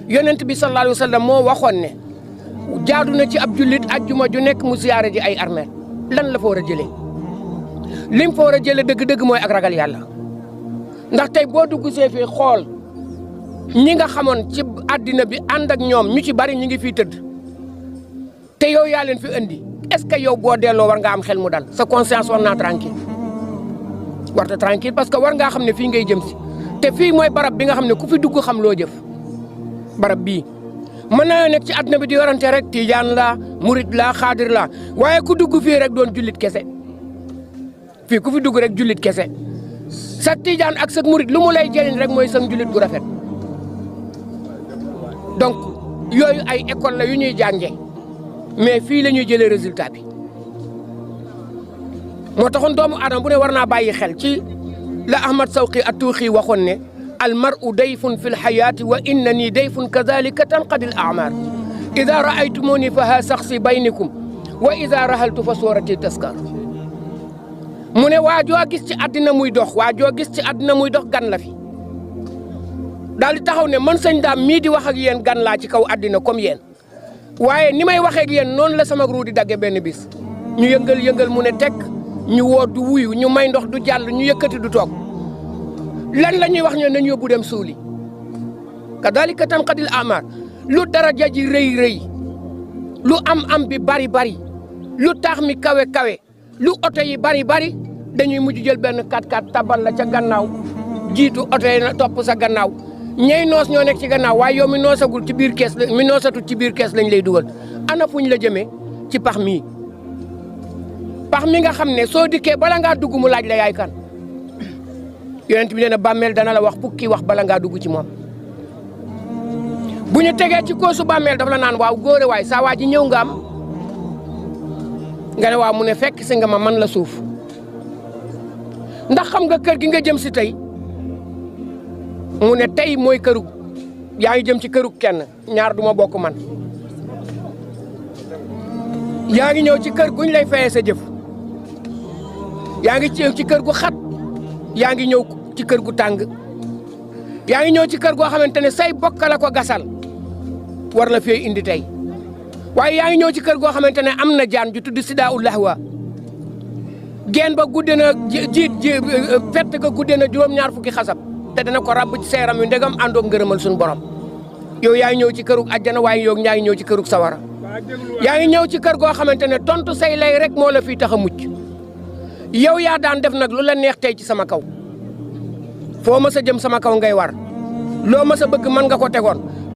yonent bi sallallahu alayhi wa sallam moo waxoon ne jaadu na ci ab jullit ajjuma ju nekk mu siyaare ji ay armeel lan la fa war a jëlee lim fa war a jëlee dëgg-dëgg mooy ak ragal yàlla ndax tey boo dugg see fii xool ñi nga xamoon ci àddina bi ànd ak ñoom ñu ci bari ñu ngi fii tëdd te yow yaa leen fi indi est-ce que yow boo delloo war nga am xel mu dal sa conscience war naa tranquille warta tranquille parce que war ngaa xam ne fii ngay jëm si te fii mooy barab bi nga xam ne ku fi dugg xam loo jëf barab bii mën naa nekk ci àdduna bi di yorante rek tijaan la murit la xaadir la waaye ku dugg fii rek doon jullit kese fii ku fi dugg rek jullit kese sa tijaan ak sa murit lu mu lay jëriñ rek mooy sa jullit gu rafet donc yooyu ay école la yu ñuy jànge mais fii la ñuy jëlee résultat bi moo taxoon doomu aadama bu ne war naa bàyyi xel ci la Ahmad Sawqi at-Tuuxi waxoon ne al mar'u dayfun fi lxayaati wa innani dayfun kadalika tanqadi l a'mar ida raaytumuni fa ha saxsi baynikum wa ida rahaltu fa soorati taskar mu ne waa joo gis ci àddina muy dox waa joo gis ci àddina muy dox gan la fi daal di taxaw ne man sëñ daam mii di wax ak yéen gan laa ci kaw àddina comme yéen waaye ni may waxee ak yéen noonu la sama ruu di dagge benn bis ñu yëngal mu ne tekk ñu woo du wuyu ñu may ndox du jàll ñu yëkkati du toog lan la ñuy wax ñoo nañ yóbbu dem suuli kadalika tanqadil amar lu daraja ji rëy rëy lu am bi bari lu taax mi kawe lu oto yi bari dañuy mujj jël benn 4x4 tabal la ca gannaaw jiitu oto yi na topp sa gannaaw ñey noos ñoo nekk ci gannaaw waaye yow mi noosagul ci biir kees mi noosatul ci biir kees lañ lay dugal ana fuñ la jëmee ci pax mi nga xam ne soo dikkee bala ngaa dugg mu laaj la yaay kan yonent bi nee na bàmmeel dana la wax fukki wax bala ngaa dugg ci moom bu ñu tegee ci koosu bàmmeel dafa la naan waaw góore waay saa waa ji ñëw nga am nga ne waaw mu ne fekk si nga ma man la suuf ndax xam nga kër gi nga jëm si tey mu ne tey mooy kërug yaa ngi jëm ci kërug kenn ñaar duma bokk man yaa ngi ñëw ci kër guñ lay fayee sa jëf yaa ngi ñëw ci kër gu xat yaa ngi ñëw ci kër gu tàng yaa ngi ñëw ci kër goo xamante ne say bokk la ko gasal war la fee indi tey waaye yaa ngi ñëw ci kër goo xamante ne am na jaan ju tudd sidaa'ul lahwa geen ba gudde na fett ga gudde na juróom-ñaar fukki xasab te dana ko rabb ci seeram yu ndegam àndoog ngërëmal suñu borom yow yaa ngi ñëw ci kërug àjjana waaye yow yaa ngi ñëw ci kërug sawara yaa ngi ñëw ci kër goo xamante ne tontu say lay rek moo la fii tax a mucc yow yaa daan def nag lu la neex tey ci sama kaw foo ma sa jëm sama kaw ngay war loo ma sa bëgg mën nga ko tegoon